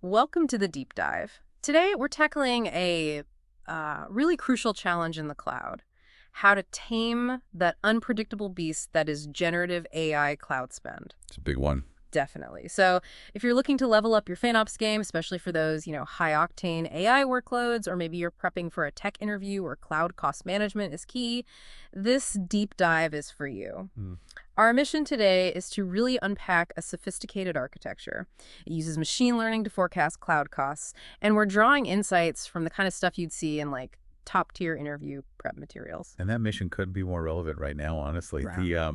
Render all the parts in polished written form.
Welcome to the deep dive. Today, we're tackling a really crucial challenge in the cloud: how to tame that unpredictable beast that is generative AI cloud spend. It's a big one. Definitely. So if you're looking to level up your FinOps game, especially for those, high-octane AI workloads, or maybe you're prepping for a tech interview where cloud cost management is key, this deep dive is for you. Mm. Our mission today is to really unpack a sophisticated architecture. It uses machine learning to forecast cloud costs, and we're drawing insights from the kind of stuff you'd see in top-tier interview prep materials. And that mission couldn't be more relevant right now, honestly. Right.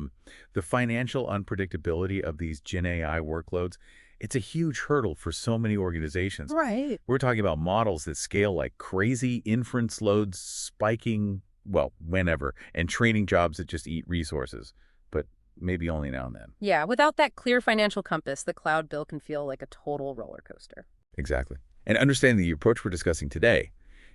The financial unpredictability of these Gen AI workloads, it's a huge hurdle for so many organizations. Right. We're talking about models that scale like crazy, inference loads spiking, well, whenever, and training jobs that just eat resources, but maybe only now and then. Yeah, without that clear financial compass, the cloud bill can feel like a total roller coaster. Exactly. And understanding the approach we're discussing today,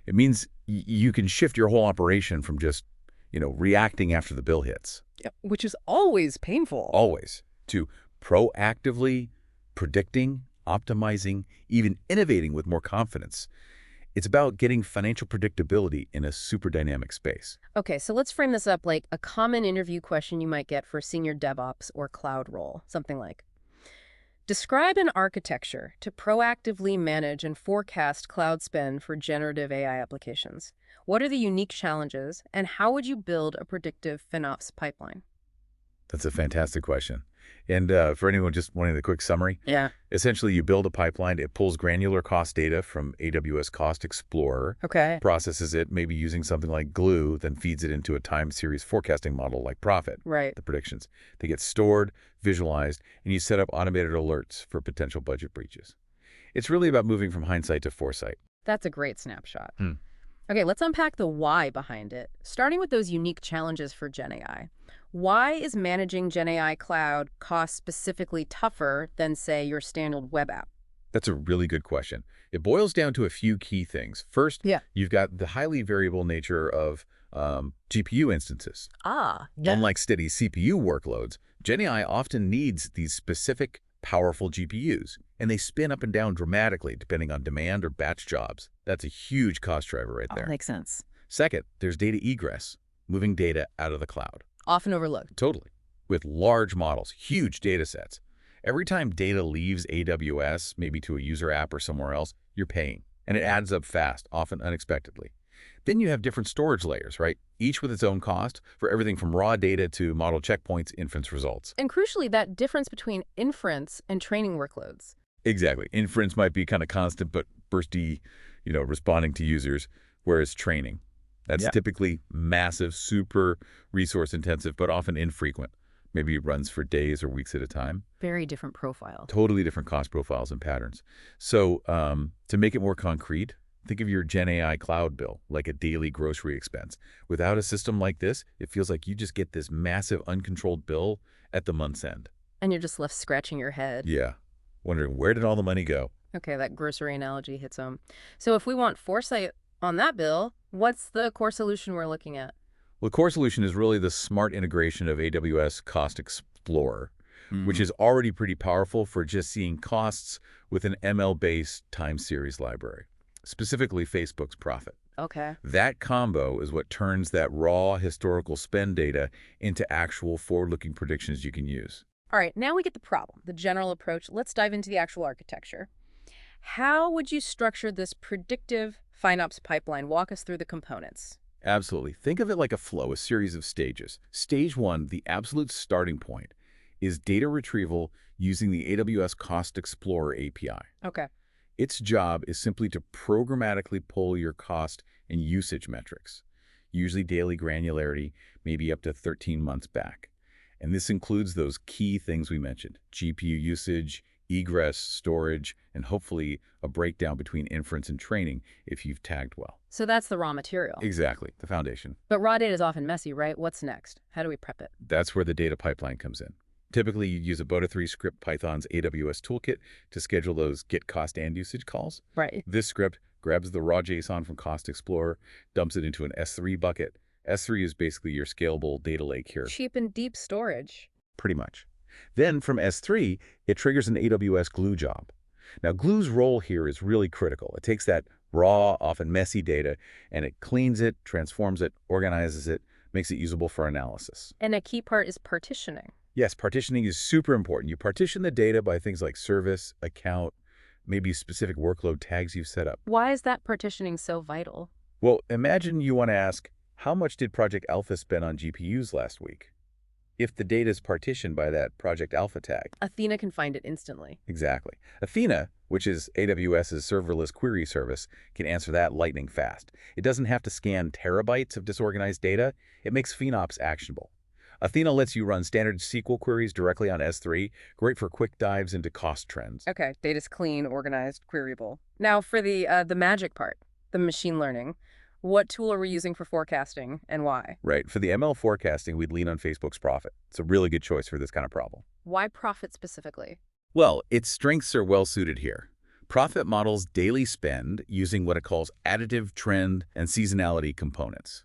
it means you can shift your whole operation from just, reacting after the bill hits. Yep. Which is always painful. Always, to proactively predicting, optimizing, even innovating with more confidence. It's about getting financial predictability in a super dynamic space. Okay, so let's frame this up like a common interview question you might get for a senior DevOps or cloud role. Something like, describe an architecture to proactively manage and forecast cloud spend for generative AI applications. What are the unique challenges, and how would you build a predictive FinOps pipeline? That's a fantastic question. And for anyone just wanting the quick summary, Yeah. essentially you build a pipeline, it pulls granular cost data from AWS Cost Explorer, Okay. processes it, maybe using something like Glue, then feeds it into a time series forecasting model like Profit. Right. The predictions. They get stored, visualized, and you set up automated alerts for potential budget breaches. It's really about moving from hindsight to foresight. That's a great snapshot. Hmm. Okay, let's unpack the why behind it, starting with those unique challenges for GenAI. Why is managing GenAI cloud cost specifically tougher than, say, your standard web app? That's a really good question. It boils down to a few key things. First, Yeah. you've got the highly variable nature of GPU instances. Yeah. Unlike steady CPU workloads, GenAI often needs these specific, powerful GPUs, and they spin up and down dramatically depending on demand or batch jobs. That's a huge cost driver right there. Makes sense. Second, there's data egress, moving data out of the cloud. Often overlooked. Totally. With large models, huge data sets. Every time data leaves AWS, maybe to a user app or somewhere else, you're paying. And it adds up fast, often unexpectedly. Then you have different storage layers, right? Each with its own cost for everything from raw data to model checkpoints, inference results. And crucially, that difference between inference and training workloads. Exactly. Inference might be kind of constant but bursty, responding to users, whereas training, that's typically massive, super resource intensive, but often infrequent. Maybe it runs for days or weeks at a time. Very different profile. Totally different cost profiles and patterns. So to make it more concrete, think of your Gen AI cloud bill like a daily grocery expense. Without a system like this, it feels like you just get this massive uncontrolled bill at the month's end. And you're just left scratching your head. Yeah. Wondering, where did all the money go? Okay, that grocery analogy hits home. So if we want foresight on that bill, what's the core solution we're looking at? Well, the core solution is really the smart integration of AWS Cost Explorer, which is already pretty powerful for just seeing costs with an ML-based time series library, specifically Facebook's Profit. Okay. That combo is what turns that raw historical spend data into actual forward-looking predictions you can use. All right, now we get the problem, the general approach. Let's dive into the actual architecture. How would you structure this predictive FinOps pipeline? Walk us through the components. Absolutely. Think of it like a flow, a series of stages. Stage one, the absolute starting point, is data retrieval using the AWS Cost Explorer API. Okay. Its job is simply to programmatically pull your cost and usage metrics, usually daily granularity, maybe up to 13 months back. And this includes those key things we mentioned: GPU usage, egress, storage, and hopefully a breakdown between inference and training if you've tagged well. So that's the raw material. Exactly, the foundation. But raw data is often messy, right? What's next? How do we prep it? That's where the data pipeline comes in. Typically, you use a Boto3 script Python's AWS toolkit to schedule those get cost and usage calls. Right. This script grabs the raw JSON from Cost Explorer, dumps it into an S3 bucket. S3 is basically your scalable data lake here. Cheap and deep storage. Pretty much. Then from S3, it triggers an AWS Glue job. Now, Glue's role here is really critical. It takes that raw, often messy data, and it cleans it, transforms it, organizes it, makes it usable for analysis. And a key part is partitioning. Yes, partitioning is super important. You partition the data by things like service, account, maybe specific workload tags you've set up. Why is that partitioning so vital? Well, imagine you want to ask, how much did Project Alpha spend on GPUs last week? If the data is partitioned by that Project Alpha tag. Athena can find it instantly. Exactly. Athena, which is AWS's serverless query service, can answer that lightning fast. It doesn't have to scan terabytes of disorganized data. It makes FinOps actionable. Athena lets you run standard SQL queries directly on S3, great for quick dives into cost trends. Okay, data's clean, organized, queryable. Now for the magic part, the machine learning. What tool are we using for forecasting and why? Right. For the ML forecasting, we'd lean on Facebook's Profit. It's a really good choice for this kind of problem. Why profit specifically? Well, its strengths are well suited here. Profit models daily spend using what it calls additive, trend, and seasonality components.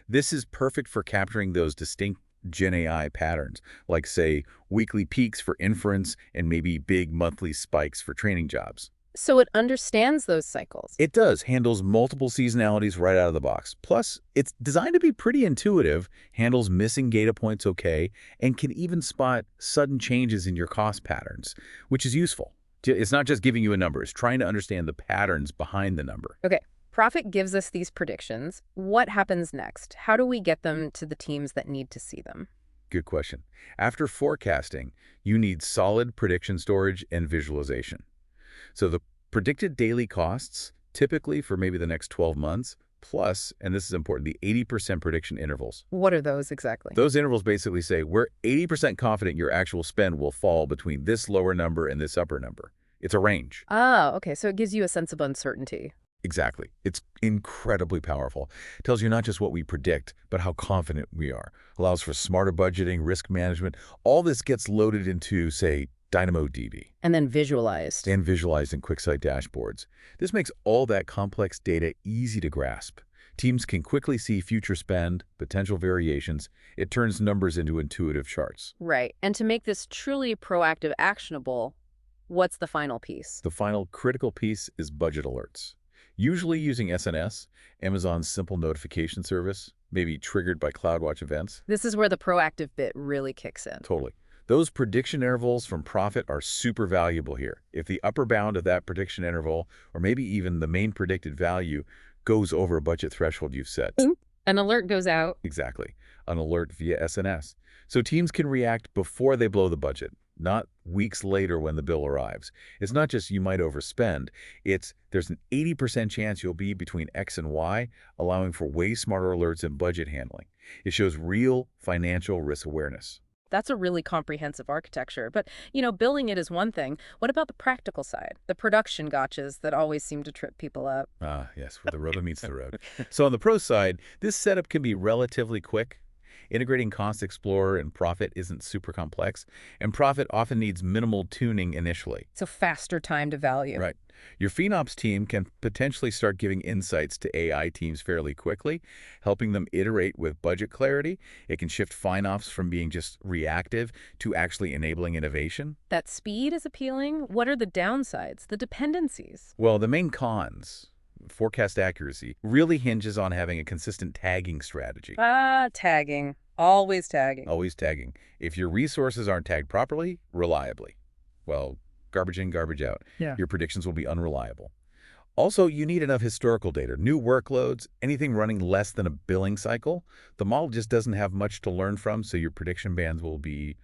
This is perfect for capturing those distinct GenAI patterns, like, say, weekly peaks for inference and maybe big monthly spikes for training jobs. So it understands those cycles. It does, handles multiple seasonalities right out of the box. Plus, it's designed to be pretty intuitive, handles missing data points okay, and can even spot sudden changes in your cost patterns, which is useful. It's not just giving you a number, it's trying to understand the patterns behind the number. Okay, Profit gives us these predictions. What happens next? How do we get them to the teams that need to see them? Good question. After forecasting, you need solid prediction storage and visualization. So the predicted daily costs, typically for maybe the next 12 months, plus, and this is important, the 80% prediction intervals. What are those exactly? Those intervals basically say we're 80% confident your actual spend will fall between this lower number and this upper number. It's a range. Ah, okay, so it gives you a sense of uncertainty. Exactly. It's incredibly powerful. It tells you not just what we predict, but how confident we are. Allows for smarter budgeting, risk management. All this gets loaded into, say, DynamoDB. And then visualized. And visualized in QuickSight dashboards. This makes all that complex data easy to grasp. Teams can quickly see future spend, potential variations. It turns numbers into intuitive charts. Right. And to make this truly proactive, actionable, what's the final piece? The final critical piece is budget alerts. Usually using SNS, Amazon's simple notification service, maybe triggered by CloudWatch events. This is where the proactive bit really kicks in. Totally. Those prediction intervals from Profit are super valuable here. If the upper bound of that prediction interval, or maybe even the main predicted value, goes over a budget threshold you've set. An alert goes out. Exactly. An alert via SNS. So teams can react before they blow the budget, not weeks later when the bill arrives. It's not just you might overspend, it's there's an 80% chance you'll be between X and Y, allowing for way smarter alerts and budget handling. It shows real financial risk awareness. That's a really comprehensive architecture. But, billing it is one thing. What about the practical side? The production gotchas that always seem to trip people up. Yes, where the rubber meets the road. So on the pro side, this setup can be relatively quick. Integrating Cost Explorer and Profit isn't super complex, and Profit often needs minimal tuning initially. So faster time to value. Right. Your FinOps team can potentially start giving insights to AI teams fairly quickly, helping them iterate with budget clarity. It can shift FinOps from being just reactive to actually enabling innovation. That speed is appealing. What are the downsides, the dependencies? Well, the main cons, forecast accuracy, really hinges on having a consistent tagging strategy. Tagging. Always tagging. Always tagging. If your resources aren't tagged properly, reliably, well, garbage in, garbage out, your predictions will be unreliable. Also, you need enough historical data, new workloads, anything running less than a billing cycle. The model just doesn't have much to learn from, so your prediction bands will be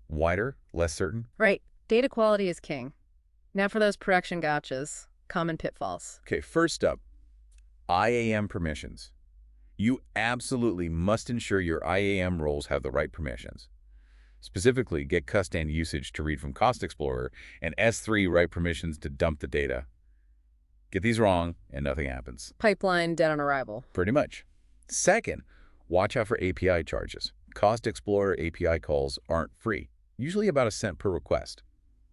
wider, less certain. Right. Data quality is king. Now for those production gotchas. Common pitfalls. Okay, first up, IAM permissions. You absolutely must ensure your IAM roles have the right permissions. Specifically, get cust-and usage to read from Cost Explorer and S3 write permissions to dump the data. Get these wrong and nothing happens. Pipeline dead on arrival. Pretty much. Second, watch out for API charges. Cost Explorer API calls aren't free, usually about $0.01 per request.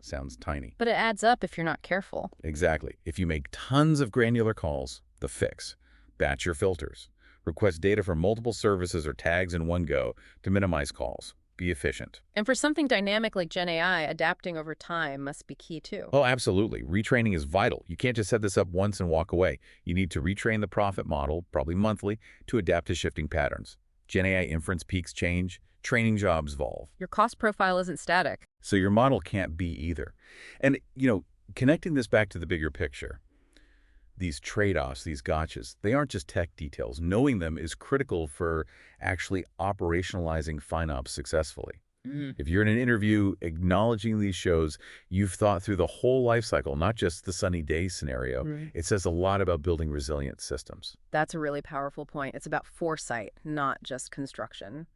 Sounds tiny. But it adds up if you're not careful. Exactly. If you make tons of granular calls, the fix. Batch your filters. Request data from multiple services or tags in one go to minimize calls. be efficient. And for something dynamic like GenAI, adapting over time must be key too. Oh, absolutely. Retraining is vital. You can't just set this up once and walk away. You need to retrain the profit model, probably monthly, to adapt to shifting patterns. GenAI inference peaks change, training jobs evolve. Your cost profile isn't static. So your model can't be either. And, connecting this back to the bigger picture, these trade-offs, these gotchas, they aren't just tech details. Knowing them is critical for actually operationalizing FinOps successfully. If you're in an interview acknowledging these shows, you've thought through the whole life cycle, not just the sunny day scenario. It says a lot about building resilient systems. That's a really powerful point. It's about foresight, not just construction.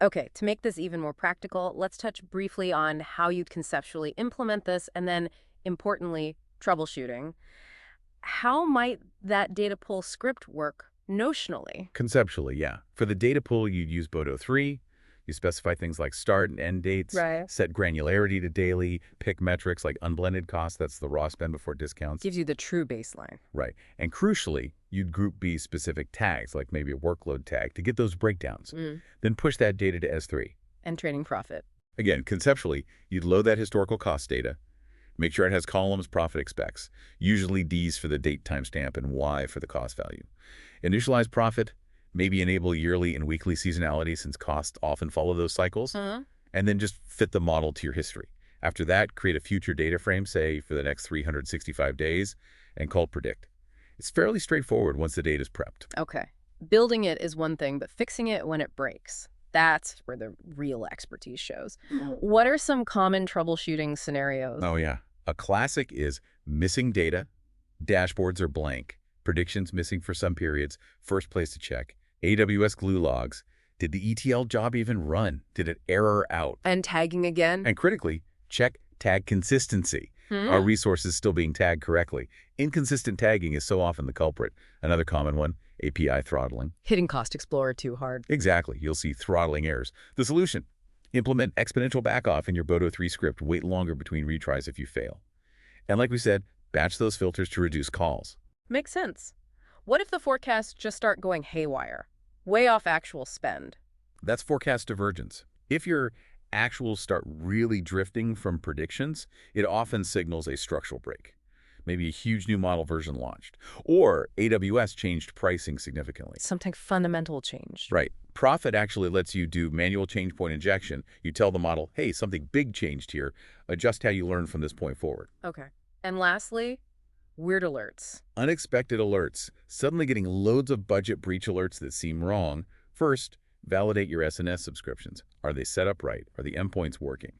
Okay, to make this even more practical, let's touch briefly on how you'd conceptually implement this and then, importantly, troubleshooting. How might that data pull script work notionally? Conceptually, yeah. For the data pool, you'd use Bodo 3. You specify things like start and end dates, Right. set granularity to daily, pick metrics like unblended cost, that's the raw spend before discounts. Gives you the true baseline. Right. And crucially, you'd group B specific tags, like maybe a workload tag, to get those breakdowns. Then push that data to S3. And trading profit. Again, conceptually, you'd load that historical cost data, make sure it has columns profit expects, usually D's for the date timestamp and Y for the cost value. Initialize profit, maybe enable yearly and weekly seasonality since costs often follow those cycles, and then just fit the model to your history. After that, create a future data frame, say for the next 365 days, and call predict. It's fairly straightforward once the data is prepped. Okay. Building it is one thing, but fixing it when it breaks, that's where the real expertise shows. What are some common troubleshooting scenarios? Oh, yeah. A classic is missing data, dashboards are blank, predictions missing for some periods, first place to check, AWS glue logs. Did the ETL job even run? Did it error out? And tagging again? And critically, check tag consistency. Are resources still being tagged correctly? Inconsistent tagging is so often the culprit. Another common one, API throttling. Hitting Cost Explorer too hard. Exactly. You'll see throttling errors. The solution, implement exponential backoff in your Bodo 3 script. Wait longer between retries if you fail. And like we said, batch those filters to reduce calls. Makes sense. What if the forecasts just start going haywire? Way off actual spend. That's forecast divergence. If your actuals start really drifting from predictions, it often signals a structural break. Maybe a huge new model version launched. Or AWS changed pricing significantly. Something fundamental changed. Right. Profit actually lets you do manual change point injection. You tell the model, hey, something big changed here. Adjust how you learn from this point forward. Okay. And lastly, weird alerts. Unexpected alerts. Suddenly getting loads of budget breach alerts that seem wrong. First, validate your SNS subscriptions. Are they set up right? Are the endpoints working?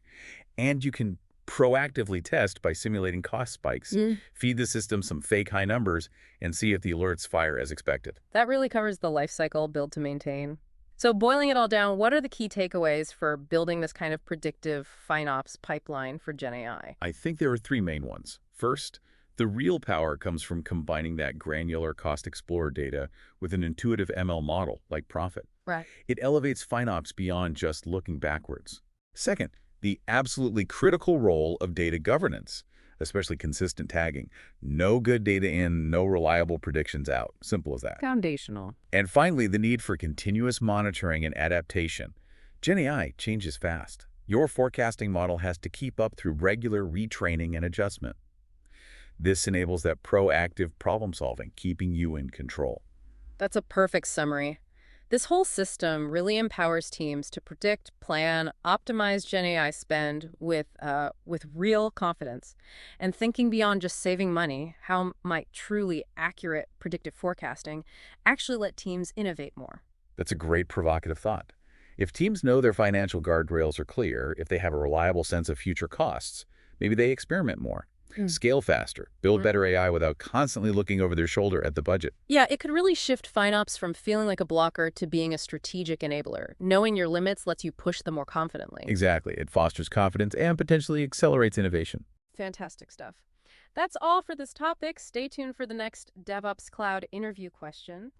And you can proactively test by simulating cost spikes. Feed the system some fake high numbers and see if the alerts fire as expected. That really covers the life cycle, build to maintain. So boiling it all down, what are the key takeaways for building this kind of predictive FinOps pipeline for GenAI? I think there are three main ones. First, the real power comes from combining that granular Cost Explorer data with an intuitive ML model like Profit. Right. It elevates FinOps beyond just looking backwards. Second, the absolutely critical role of data governance, especially consistent tagging. No good data in, no reliable predictions out. Simple as that. Foundational. And finally, the need for continuous monitoring and adaptation. GenAI changes fast. Your forecasting model has to keep up through regular retraining and adjustment. This enables that proactive problem solving, keeping you in control. That's a perfect summary. This whole system really empowers teams to predict, plan, optimize GenAI spend with real confidence. And thinking beyond just saving money, how might truly accurate predictive forecasting actually let teams innovate more? That's a great provocative thought. If teams know their financial guardrails are clear, if they have a reliable sense of future costs, maybe they experiment more. Scale faster, build better AI without constantly looking over their shoulder at the budget. Yeah, it could really shift FinOps from feeling like a blocker to being a strategic enabler. Knowing your limits lets you push them more confidently. Exactly. It fosters confidence and potentially accelerates innovation. Fantastic stuff. That's all for this topic. Stay tuned for the next DevOps Cloud interview question.